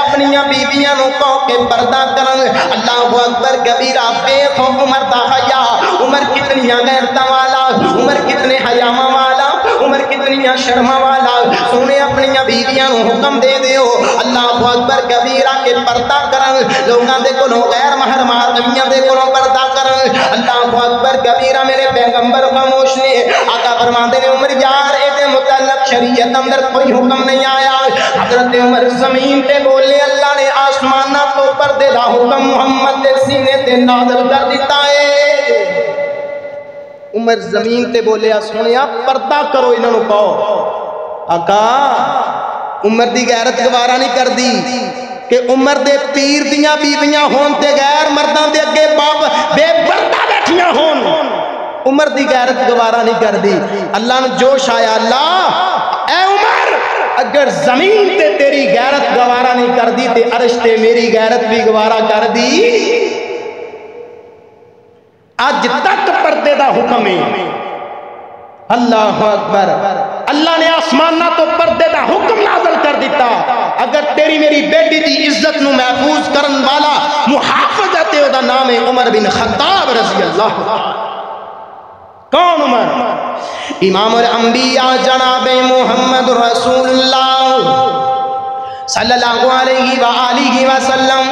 اپنیاں بیویاں نو کہو کہ پردہ کرن. اللہ اکبر کبیرہ. بے خوف عمر دا حیا، عمر کتنی غیرتاں والا، عمر کتنے حیاواں والا، عمر کتنی شرما والا. سونے اپنی بیویاں نو حکم دے دیو اللہ اکبر کبیرہ کہ پردہ کرن، لوگاں دے کولوں غیر محرم آدمیاں دے کولوں پردہ کرن. اللہ اکبر کبیرہ. میرے پیغمبر خاموش نے. آقا فرماندے نے عمر یار اے دے متعلق شریعت اندر کوئی حکم نہیں آیا. حضرت عمر زمین تے بولے اللہ نے آسمانہ تو پردے دا حکم محمد دے سینے تے نازل کر دیتا ہے. عمر زمین تے بولے سونیا پردہ کرو انہاں نو کہو. آقا عمر دی غیرت گوارا نہیں کر دی کہ عمر دے پیر دیاں بیویاں ہون تے غیر مرداں دے اگے باپ بے پردہ بیٹھیاں ہون. عمر دی غیرت گوارا نہیں کر دی. اللہ نے جوش آیا، اللہ اے عمر اگر زمین تے تیری غیرت گوارا نہیں کر دی تے عرش تے میری غیرت بھی گوارا کر دی. آج تک پردے دا حکم ہے. اللہ اکبر. اللہ نے آسمانہ تو پردے دا حکم نازل کر دیتا. اگر تیری میری بیٹی دی عزت نو محفوظ کرن والا محافظ ہے او دا نام ہے عمر بن خطاب رضی اللہ عنہ. کون عمر؟ امام الانبیاء جناب محمد رسول اللہ صلی اللہ علیہ وآلہ وسلم.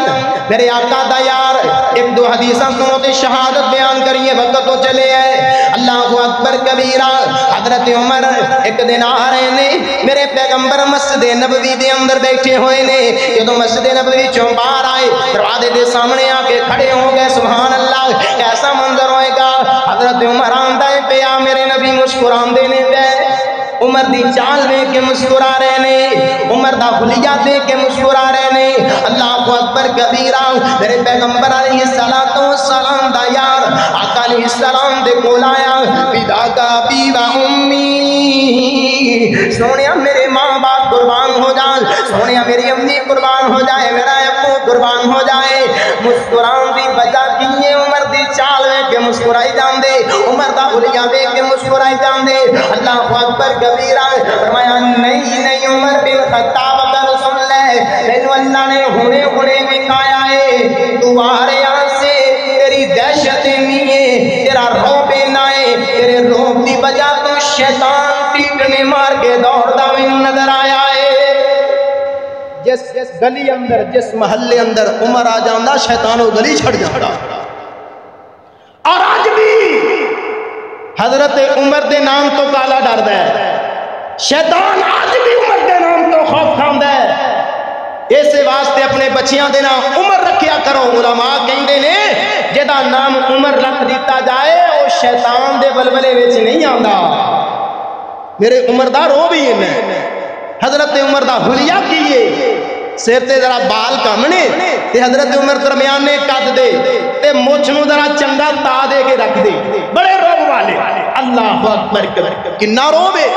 میرے آقا دا یار ایک دو حدیثاں سنو تے شہادت بیان کریے وقت تو چلے ہے. اللہ اکبر کبیرہ. حضرت عمر ایک دن آ رہے نے، میرے پیغمبر مسجد نبوی دے اندر بیٹھے ہوئے نے. جدوں مسجد نبوی چوں باہر آئے دروازے دے سامنے آ کے کھڑے ہو گئے. سبحان اللہ کیسا منظر ہوئے گا. حضرت عمر آندا ہے پیا میرے نبی مسکراندے نے پے. عمر دی چال دے کے مسکرا رہے نے، عمر دا خلیہ دے کے مسکرا رہے نے. اللہ اکبر کبیرہ. میرے پیغمبر علیہ السلام دا یار آقا علیہ السلام دے کول آیا. فدا کا ابی و امی، سونیا میرے ماں باپ قربان ہو جائیں، سونیا میری امی قربان ہو جائے، میرا ابو قربان ہو جائے. مسکران دی وجہ کی ہے عمر دی چال دے کے مسکرائی جاندے، عمر دا خلیہ دے کے مسکرائی جاندے. اللہ اکبر کبیرہ. فرمایا نہیں عمر بن خطاب کا سن لے، تینو اللہ نے ہونے دکھایا ہے. تو آرے یہاں سے تیری دہشت نہیں ہے، تیرا روب نہ ہے، تیرے روب دی وجہ تو شیطان ٹیکنے مار کے دوڑتا میں نظر آیا ہے. جس گلی اندر جس محلے اندر عمر آ جاندہ شیطان وہ گلی چھڑ جاندہ. اور آج بھی حضرت عمر دے نام تو کالا ڈر دے. شیطان آج بھی عمر دے نام تو خوف کھاندہ ہے. اسے واسطے اپنے بچیاں دے نام عمر رکھیا کرو. علماء کہندے نے جدا نام عمر رکھ دیتا جائے وہ شیطان دے بلبلے وچ نہیں آندا. میرے عمر دا رو بھی ہے. حضرت عمر دا حلیہ کیے سیر تے ذرا بال کامنے تے حضرت عمر درمیان نے قد دے تے مچھ نو ذرا چنگا تا دے کے رکھ دے. بڑے روب والے. اللہ اکبر کنا روب ہے.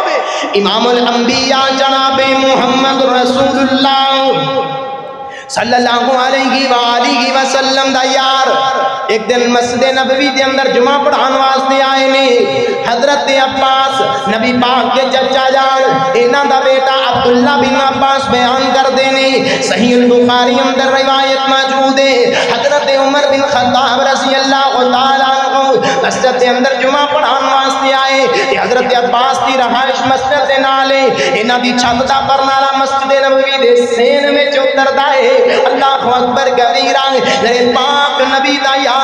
امام الانبیاء جناب محمد رسول اللہ صلی اللہ علیہ وآلہ وسلم دا یار ایک دن مسجد نبوی دے اندر جمعہ پڑھان واسطے آئے نے. حضرت عباس نبی پاک کے چچا جان انہاں دا بیٹا عبداللہ بن عباس بیان کر دینے. صحیح البخاری اندر روایت موجود ہے. حضرت عمر بن خطاب رضی اللہ تعالیٰ عنہ مسجد دے اندر جمعہ پڑھان واسطے آئے. حضرت عباس دی رہائش مسجد دے نالے انہاں دی چھت دا پرنالا مسجد نبوی دے سین میں اتردا ہے. اللہ اکبر کبیرہ. میرے پاک نبی دا یار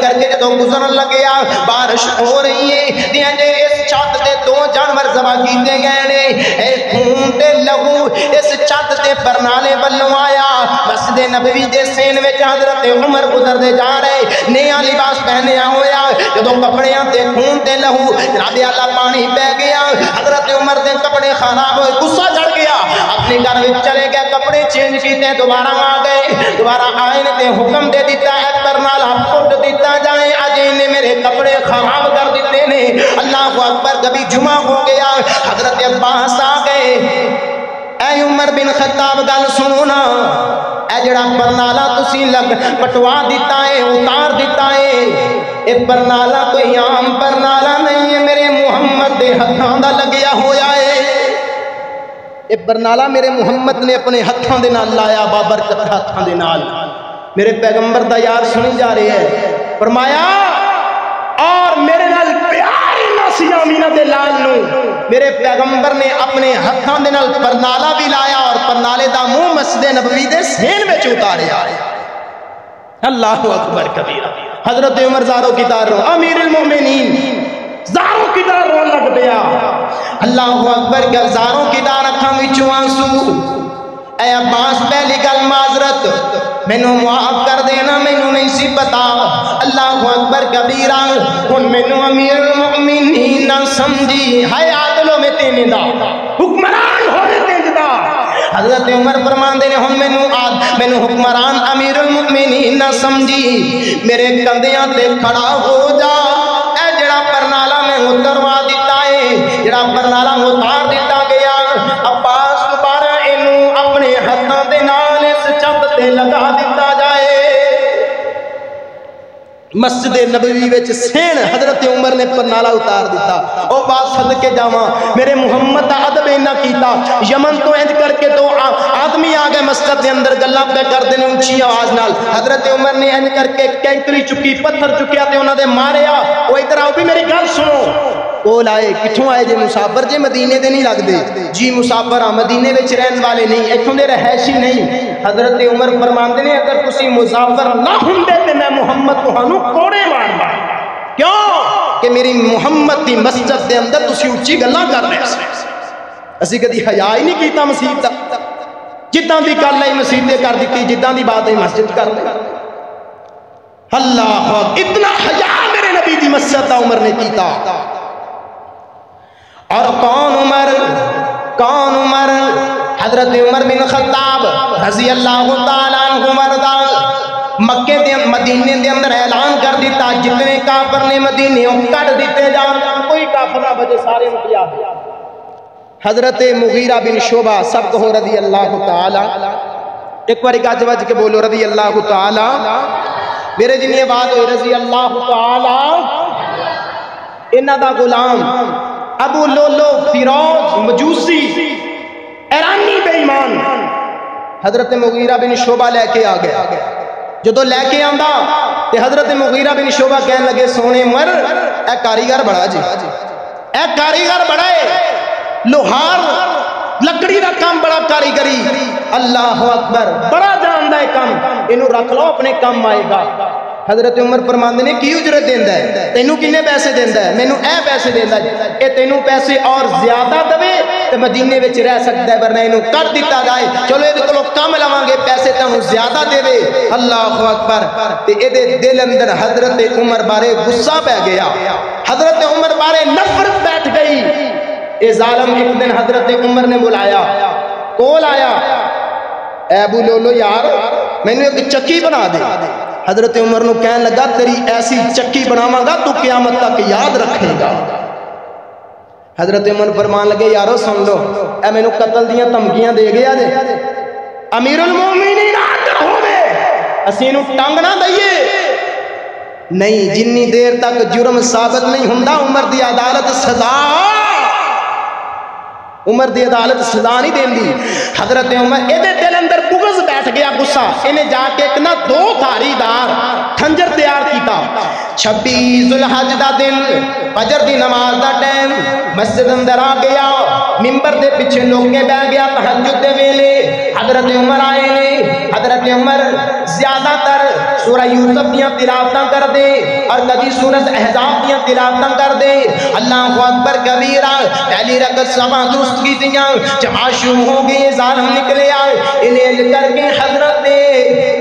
کر کے جدوں گزرن لگیا بارش ہو رہی ہے. اس چھت دے دو جانور ذبح کیتے گئے نے، اے خون تے لہو اس چھت تے پرنالے والوں آیا۔ مسجد نبوی دے سین وچ حضرت عمر گزر دے جا رہے، نیا لباس پہنیا ہویا، جدوں کپڑیاں تے خون تے لہو جناب اعلیٰ پانی پہ گیا، حضرت عمر دے کپڑے خراب ہوئے، غصہ چڑھ گیا، اپنے گھر وچ چلے گئے، کپڑے چینج کیتے، دوبارہ آ گئے، دوبارہ آئے تے حکم دے دیتا ہے پرنالا پھٹ دیتا جائے، اجے نے میرے کپڑے خراب کر دیتے نے۔ اللہ اکبر، کبھی جمعہ ہو گیا، حضرت عباس آ گئے، اے عمر بن خطاب گل سنونا، اے جڑا پرنالا تسی لگ پٹوا دیتا ہے، اتار دیتا ہے، اے پرنالا کوئی عام پرنالا نہیں ہے، میرے محمد دے ہتھاں دا لگیا ہویا ہے، اے پرنالا میرے محمد نے اپنے ہتھاں دے نال لایا، بابرکت ہتھاں دے نال۔ میرے پیغمبر دا یار سنی جا رہے ہیں، فرمایا اور میرے نال پیاری ناسی آمینہ دے لال نو میرے پیغمبر نے اپنے ہتھاں دے نال پرنالا بھی لایا اور پرنالے دا منہ مسجد نبوی دے سین میں اتاریا۔ اللہ اکبر کبیرہ۔ حضرت عمر زاروں کی دار رو، امیر المومنین زاروں کی دار رو لگ دیا۔ اللہ اکبر، کیا زاروں کی دار اکھاں وچوں آنسو۔ اے عباس پہلی گل معذرت، مینوں معاف کر دینا، مینوں نہیں سی پتا۔ اللہ اکبر کبیرہ، ہن مینوں امیر المؤمنین نہ سمجھی، ہے عادلوں میں تینے دا حکمران ہونے تینے دا۔ حضرت عمر فرماندے نے ہن مینوں حکمران امیر المؤمنین نہ سمجھی، میرے کندھیاں تے کھڑا ہو جا، اے جڑا پرنالا میں اتروا دیتا ہے، جڑا پرنالا اتار دیتا گیا، عباس دوبارہ اینوں اپنے ہتھاں دے نال اس چھت تے لگا دیتا جائے۔ مسجد نبوی وچ سین حضرت عمر نے پرنالا اتار دیتا۔ او بات صدقے جاواں، میرے محمد دا ادب اینا کیتا، یمن تو انج کر کے تو آدمی آ گئے مسجد دے اندر گلاں پہ کر دینے اونچی آواز نال، حضرت عمر نے انج کر کے کینکری چکی، پتھر چکیا تے انہاں دے ماریا۔ او ادھر آؤ بھی میری گل سنو، کول آئے، کتھوں آئے جے؟ مسافر جے، مدینے دے نہیں لگ دے جی، مسافر ہاں، مدینے وچ رہن والے نہیں، ایتھوں دے رہائشی نہیں۔ حضرت عمر فرماندے نے اگر تسی مسافر نہ ہوندے تے میں محمد تہانوں کوڑے ماردا۔ کیوں کہ میری محمد دی مسجد دے اندر تسی اونچی گلاں کر رہے سے، اسی کدی حیا ہی نہیں کیتا مسجد دا، جداں دی گل ہے مسجد تے کر دتی، جداں دی بات ہے مسجد کر دے۔ اللہ اتنا حیا میرے نبی دی مسجد دا عمر نے کیتا۔ اور کون عمر؟ حضرت عمر بن خطاب رضی اللہ تعالیٰ عنہ مردا مکے دے مدینے دے اندر اعلان کر دیتا، جتنے کافر نے مدینے کٹ دیتے جان، کوئی کافر نہ بچے، سارے مٹیا۔ حضرت مغیرہ بن شعبہ سب کہو رضی اللہ تعالیٰ، ایک بار گج وج کے بولو رضی اللہ تعالیٰ، میرے جن یہ بات ہوئی رضی اللہ تعالیٰ، انہاں دا غلام ابو لولو فیروز مجوسی ایرانی بے ایمان حضرت مغیرہ بن شعبہ لے کے آ گیا۔ جدو لے کے آندا تے حضرت مغیرہ بن شعبہ کہنے لگے سونے عمر اے کاریگر بڑا جی، اے کاریگر بڑا ہے، لوہار لکڑی دا کام بڑا کاریگری، اللہ اکبر، بڑا جاندہ ہے کام، انہوں رکھ لو اپنے کام آئے گا۔ حضرت عمر فرماندے نے کی اجرت دیندہ ہے؟ تینوں کنے پیسے دیندہ ہے؟ مینوں اے پیسے دیندہ ہے، اے تینوں پیسے اور زیادہ دوے تو مدینے وچ رہ سکتا ہے، ورنہ انہوں کر دیتا جائے، چلو یہ کلو کام لوانگے پیسے تینوں زیادہ دے دے۔ اللہ اکبر، تے اے دے دل اندر حضرت عمر بارے غصہ پہ گیا، حضرت عمر بارے نفرت بیٹھ گئی۔ اے ظالم ایک دن حضرت عمر نے بلایا، کول آیا، اے ابو لولو یار میں نے ایک چکی بنا دے۔ حضرت عمر نو کہنے لگا تیری ایسی چکی بناواں گا تو قیامت تک یاد رکھے گا۔ حضرت عمر فرمان لگے یارو سن لو، اے میں نے قتل دیاں تمکیاں دے گیا دے، امیر المومنین آدر ہو دے، اسی نو ٹانگ نہ دئیے نہیں، جنی دیر تک جرم ثابت نہیں ہوندا عمر دی عدالت سزا نہیں دین دی۔ حضرت عمر ایدے دل اندر بغض بیٹھ گیا، غصہ، انہیں جا کے ایک نہ دو دھاری دار کھنجر تیار کیتا۔ 26 ذوالحج دا دن فجر دی نماز دا ٹائم مسجد اندر آ گیا، ممبر دے پیچھے لوگ کے بہ گیا تہجد دے ویلے حضرت عمر آئے نے حضرت عمر زیادہ تر سورہ یوسف دیاں تلاوتاں کر دے اور کبھی سورہ احزاب دیاں تلاوتاں کر دے اللہ اکبر کبیرہ پہلی رکعت سبا درست کی دیاں جماعت شروع ہو گئی ظالم نکلے آئے انہیں کر کے حضرت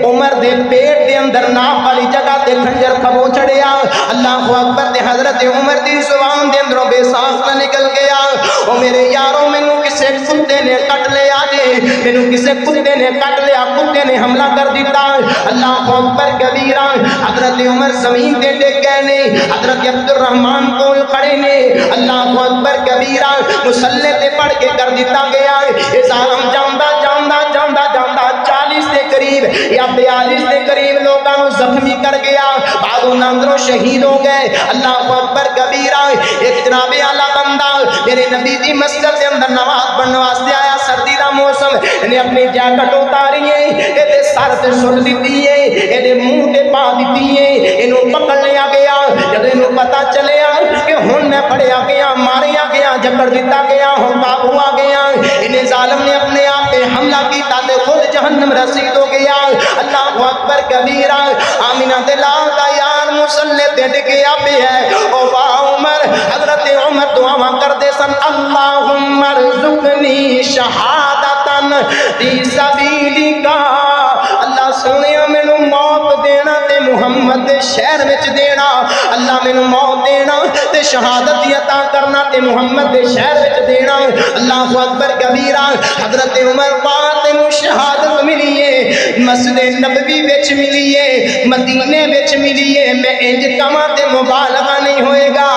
عمر دے پیٹ دے اندر ناپ والی جگہ تے خنجر کھبو چڑھیا اللہ اکبر تے حضرت عمر دی زبان دے اندروں بے سانس نہ نکل گیا او میرے یاروں مینوں کسے کتے نے کٹ لیا جے مینوں کسے کتے نے کٹ لیا کتے نے حملہ کر دیتا اللہ اکبر کبیرہ حضرت عمر زمین تے ڈگ گئے نے حضرت عبد الرحمن کول کھڑے نے اللہ اکبر کبیرہ مصلی تے پڑھ کے کر دیتا گیا اے ظالم جاندا جاندا جاندا جاندا 40 دے قریب یا 42 دے قریب لوگاں نو زخمی کر گیا بعد انہاں اندروں شہید ہو گئے اللہ اکبر کبیرہ ایک جناب اعلی بندہ میرے نبی دی مسجد دے اندر نماز پڑھنے واسطے آیا سردی دا موسم نے اپنی جیکٹ اتاری ہے اے سر تے سٹ دتی ہے اے منہ تے پا دتی ہے اینو پکڑ لیا گیا جب اینو پتہ چلیا کہ ہن میں پڑیا گیا ماریا گیا جکڑ دتا گیا ہن قابو آ گیا انہیں ظالم نے اپنے آپ پہ حملہ کیتا تے خود جہنم رسید ہو گیا اللہ اکبر کبیرہ آمینہ دلال دا یار مصلی تے ڈگیا پہ ہے او با عمر حضرت عمر دعا کر دے سن اللہم ارزقنی شہادتن فی سبیلک اللہ سونیا مینوں موت دینا تے محمد دے شہر وچ دینا اللہ مینوں موت دینا تے شہادت عطا کرنا تے محمد دے شہر وچ دینا اللہ اکبر کبیرہ حضرت عمر پاک نوں شہادت ملی ہے مسجد نبوی وچ ملی ہے مدینے وچ ملی ہے میں انج کما تے مبالغہ نہیں ہوئے گا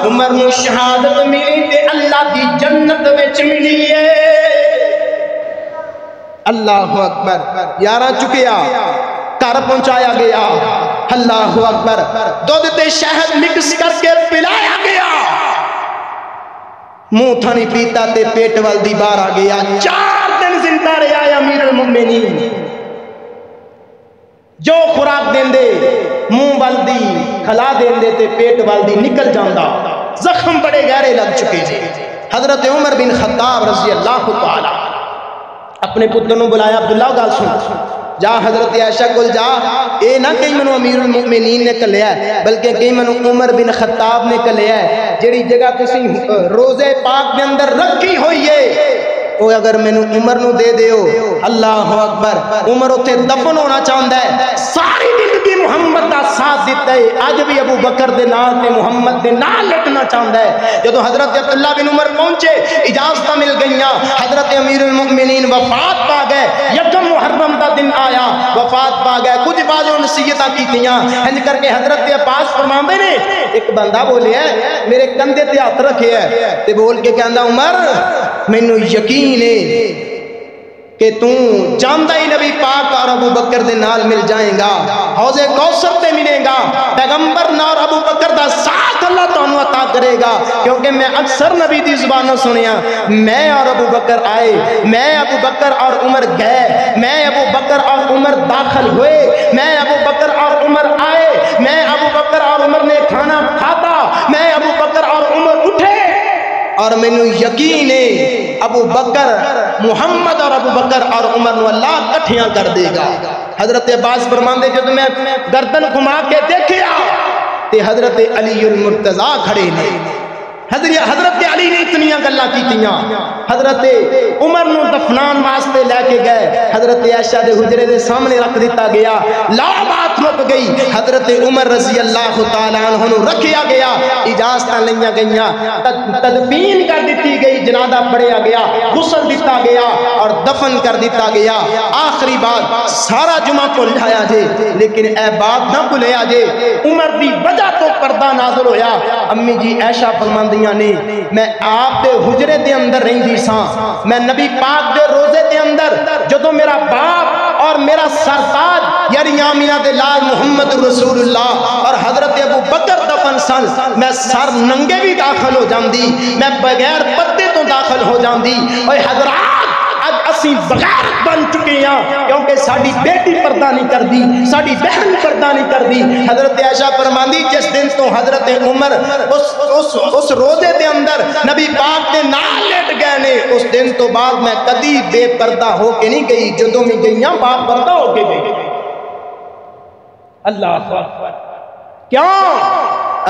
عمر نوں شہادت ملی تے اللہ دی جنت وچ ملی ہے اللہ اکبر یاراں چکیا گھر پہنچایا گیا اللہ اکبر دودھ تے شہد مکس کر کے پلایا گیا منہ تھا نہیں پیتا تے پیٹ والدی بار آ گیا 4 دن زندہ رہا ہے امیر المؤمنین جو خوراک دین دے منہ والدی کھلا دین دے تے پیٹ والدی نکل جاندہ زخم بڑے گہرے لگ چکے تھے حضرت عمر بن خطاب رضی اللہ تعالی اپنے پتر نو بلایا عبداللہ گال سن جا حضرت عائشہ کول جا اے نہ کہیں منو امیر المؤمنین نے کلیا ہے بلکہ کہیں منو عمر بن خطاب نے کلیا ہے جڑی جگہ کسی روزے پاک میں اندر رکھی ہوئی ہے وہ اگر میں نے عمر نو دے دیو اللہ اکبر عمر اتے دفن ہونا چاہتا ہے ساری زندگی محمد دا ساتھ دیتا ہے آج بھی ابو بکر دے نال تے محمد دے نال لٹنا چاہتا ہے جدو حضرت عبداللہ بن عمر پہنچے اجازتہ مل گئیاں حضرت امیر المؤمنین وفات پا گئے یکم محرم دا دن آیا وفات پا گئے کچھ بازوں نصیحتاں کیتیاں ہنج کر کے حضرت عباس فرماندے نے ایک بندہ بولے ہے میرے کندھے تے ہاتھ رکھے ہے تے بول کے کہندا عمر مینوں یقین کہ تو جاندا ہی نبی پاک اور ابو بکر دے نال مل جائیں گا حوض کوثر تے ملے گا پیغمبر نال ابو بکر دا ساتھ اللہ تانوں عطا کرے گا کیونکہ میں اکثر نبی دی زبانوں سنیا میں اور ابو بکر آئے میں ابو بکر اور عمر گئے میں ابو بکر اور عمر داخل ہوئے میں ابو بکر اور عمر آئے میں ابو بکر اور عمر نے کھانا کھاتا میں ابو بکر اور عمر اٹھے اور مینوں یقین ہے ابو بکر محمد اور ابو بکر اور عمر نو اللہ کٹھیاں کر دے گا حضرت عباس فرماندے جب میں گردن گھما کے دیکھیا تے حضرت علی المرتضی کھڑے نے حضرت علی نے اتنی گلاں کیتیاں حضرت عمر نو دفنان واسطے لے کے گئے حضرت عائشہ دے حجرے دے سامنے رکھ دیتا گیا لا بات رک گئی حضرت عمر رضی اللہ تعالیٰ عنہ نو رکھیا گیا اجازتاں لئیاں گئیاں تدفین کر دیتی گئی جنازہ پڑھیا گیا غسل دیتا گیا اور دفن کر دیتا گیا آخری بات سارا جمعہ بھول جایا جے لیکن اے بات نہ بھولیا جے عمر دی وجہ تو پردہ نازل ہویا امی جی عائشہ فرماندی نے میں آپ دے حجرے دے اندر رہندی ساں میں نبی پاک دے روزے دے اندر جدو میرا باپ اور میرا سرتاج یعنی آمینہ دے لال محمد رسول اللہ اور حضرت ابو بکر دفن سن میں سر ننگے بھی داخل ہو جاندی میں بغیر پتے تو داخل ہو جاندی اور حضرات اب اسی بغیر بن چکے ہیں کیونکہ ساڑی بیٹی پردہ نہیں کر دی ساڑی بہن پردہ نہیں کر دی حضرت عائشہ فرماندی جس دن تو حضرت عمر اس روزے دے اندر نبی پاک دے نال لیٹ گئے نے اس دن تو بعد میں کدی بے پردہ ہو کے نہیں گئی، جدوں میں گئیاں با پردہ ہو کے گئی۔ اللہ اکبر، کیوں؟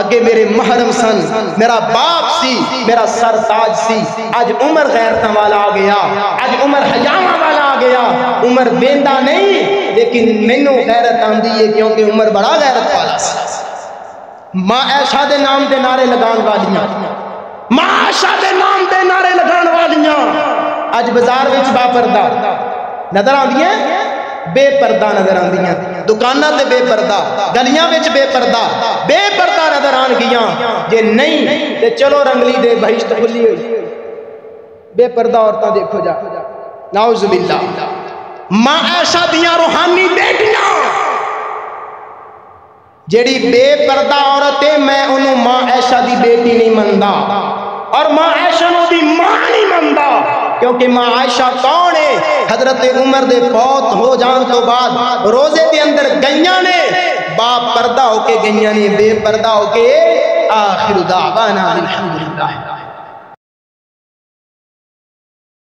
اگے میرے محرم سن، میرا باپ سی، میرا سر تاج سی، آج عمر غیرتاں والا آ گیا، آج عمر حجامہ والا آ گیا۔ عمر بیندا نہیں لیکن مینوں غیرت آندی ہے کیونکہ عمر بڑا غیرت والا سی۔ ماں عائشہ دے نام دے نعرے لگان والیاں، ماں عائشہ دے نام دے نعرے لگان والیاں اج بازار وچ با پردہ نظر آندیاں، بے پردہ نظر آندیاں، دکاناں تے بے پردہ، گلیاں وچ بے پردہ نظر آن گیاں۔ جے نہیں تے چلو رنگلی دے بہشت کھلی ہوئی، بے پردہ عورتاں دیکھو جا، نعوذ باللہ۔ ماں عائشہ دیاں روحانی بیٹیاں جیڑی بے پردہ عورت ہے، میں انہوں ماں عائشہ دی بیٹی نہیں مندا، اور ماں عائشہ نو دی ماں نہیں مندا، کیونکہ ماں عائشہ کون ہے؟ حضرت عمر دے فوت ہو جان تو بعد روزے دے اندر گئیاں نے، با پردہ ہو کے گئیاں نے، بے پردہ ہو کے۔ آخر دعوانا الحمدللہ۔